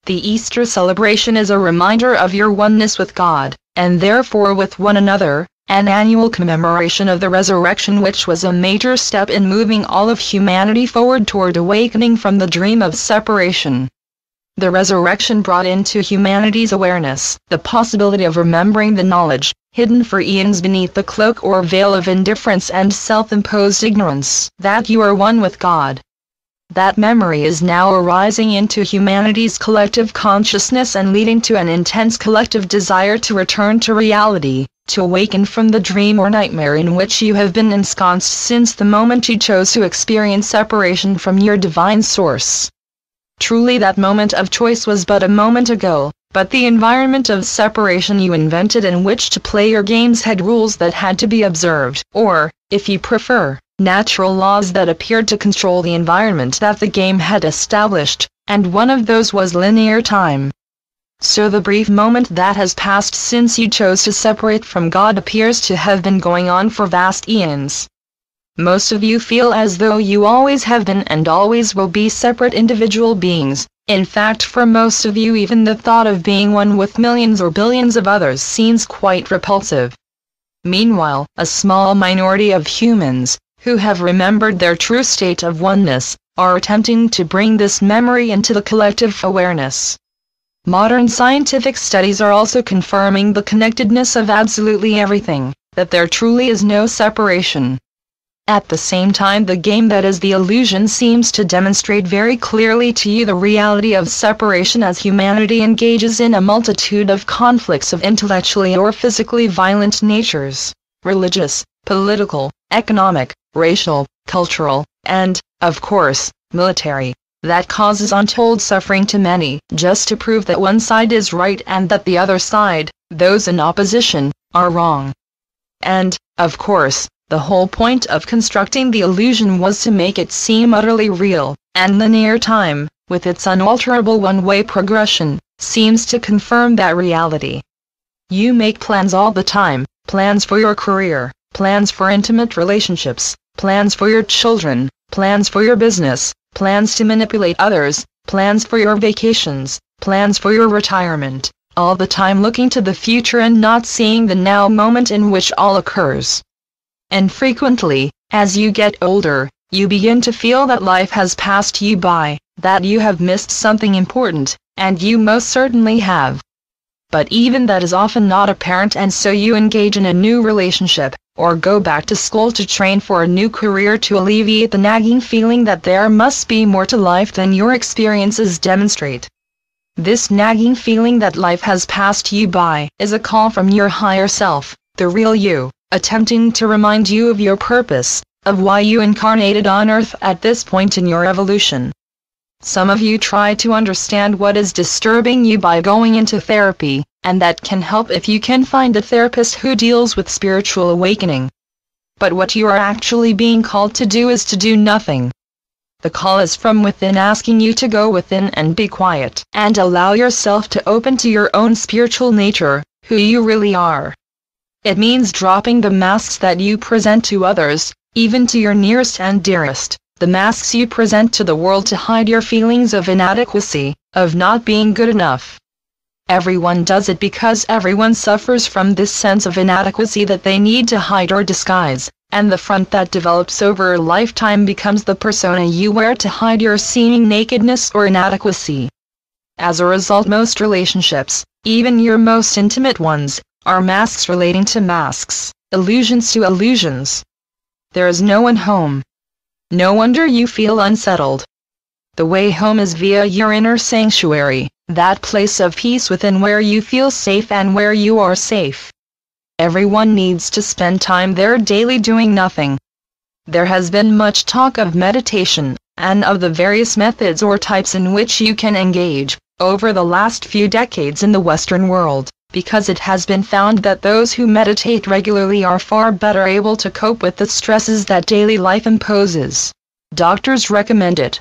The Easter celebration is a reminder of your oneness with God, and therefore with one another, an annual commemoration of the resurrection, which was a major step in moving all of humanity forward toward awakening from the dream of separation. The resurrection brought into humanity's awareness the possibility of remembering the knowledge, hidden for eons beneath the cloak or veil of indifference and self-imposed ignorance, that you are one with God. That memory is now arising into humanity's collective consciousness and leading to an intense collective desire to return to reality, to awaken from the dream or nightmare in which you have been ensconced since the moment you chose to experience separation from your divine source. Truly, that moment of choice was but a moment ago, but the environment of separation you invented in which to play your games had rules that had to be observed, or, if you prefer, natural laws that appeared to control the environment that the game had established, and one of those was linear time. So the brief moment that has passed since you chose to separate from God appears to have been going on for vast eons. Most of you feel as though you always have been and always will be separate individual beings. In fact, for most of you, even the thought of being one with millions or billions of others seems quite repulsive. Meanwhile, a small minority of humans, who have remembered their true state of oneness, are attempting to bring this memory into the collective awareness. Modern scientific studies are also confirming the connectedness of absolutely everything, that there truly is no separation. At the same time, the game that is the illusion seems to demonstrate very clearly to you the reality of separation as humanity engages in a multitude of conflicts of intellectually or physically violent natures, religious, political, economic, racial, cultural, and, of course, military, that causes untold suffering to many, just to prove that one side is right and that the other side, those in opposition, are wrong. And, of course, the whole point of constructing the illusion was to make it seem utterly real, and linear time, with its unalterable one-way progression, seems to confirm that reality. You make plans all the time, plans for your career, plans for intimate relationships, plans for your children, plans for your business, plans to manipulate others, plans for your vacations, plans for your retirement, all the time looking to the future and not seeing the now moment in which all occurs. And frequently, as you get older, you begin to feel that life has passed you by, that you have missed something important, and you most certainly have. But even that is often not apparent, and so you engage in a new relationship, or go back to school to train for a new career to alleviate the nagging feeling that there must be more to life than your experiences demonstrate. This nagging feeling that life has passed you by is a call from your higher self, the real you, attempting to remind you of your purpose, of why you incarnated on Earth at this point in your evolution. Some of you try to understand what is disturbing you by going into therapy, and that can help if you can find a therapist who deals with spiritual awakening. But what you are actually being called to do is to do nothing. The call is from within, asking you to go within and be quiet, and allow yourself to open to your own spiritual nature, who you really are. It means dropping the masks that you present to others, even to your nearest and dearest, the masks you present to the world to hide your feelings of inadequacy, of not being good enough. Everyone does it because everyone suffers from this sense of inadequacy that they need to hide or disguise, and the front that develops over a lifetime becomes the persona you wear to hide your seeming nakedness or inadequacy. As a result, most relationships, even your most intimate ones, are masks relating to masks, illusions to illusions. There is no one home. No wonder you feel unsettled. The way home is via your inner sanctuary, that place of peace within where you feel safe and where you are safe. Everyone needs to spend time there daily doing nothing. There has been much talk of meditation, and of the various methods or types in which you can engage, over the last few decades in the Western world, because it has been found that those who meditate regularly are far better able to cope with the stresses that daily life imposes. Doctors recommend it.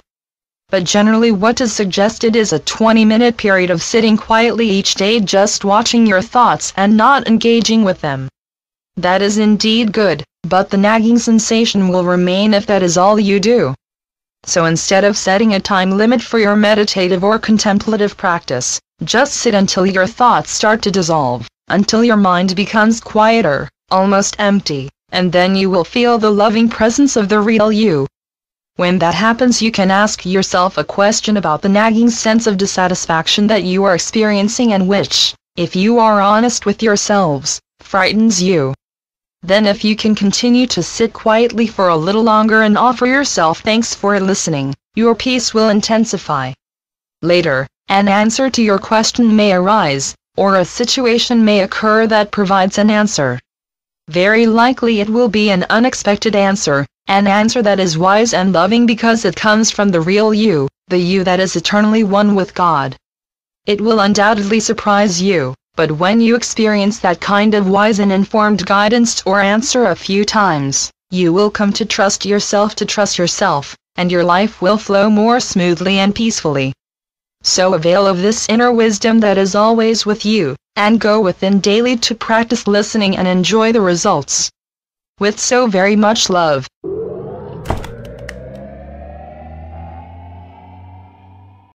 But generally what is suggested is a 20-minute period of sitting quietly each day, just watching your thoughts and not engaging with them. That is indeed good, but the nagging sensation will remain if that is all you do. So instead of setting a time limit for your meditative or contemplative practice, just sit until your thoughts start to dissolve, until your mind becomes quieter, almost empty, and then you will feel the loving presence of the real you. When that happens, you can ask yourself a question about the nagging sense of dissatisfaction that you are experiencing and which, if you are honest with yourselves, frightens you. Then if you can continue to sit quietly for a little longer and offer yourself thanks for listening, your peace will intensify. Later, an answer to your question may arise, or a situation may occur that provides an answer. Very likely it will be an unexpected answer, an answer that is wise and loving because it comes from the real you, the you that is eternally one with God. It will undoubtedly surprise you, but when you experience that kind of wise and informed guidance or answer a few times, you will come to trust yourself, and your life will flow more smoothly and peacefully. So avail of this inner wisdom that is always with you, and go within daily to practice listening and enjoy the results. With so very much love.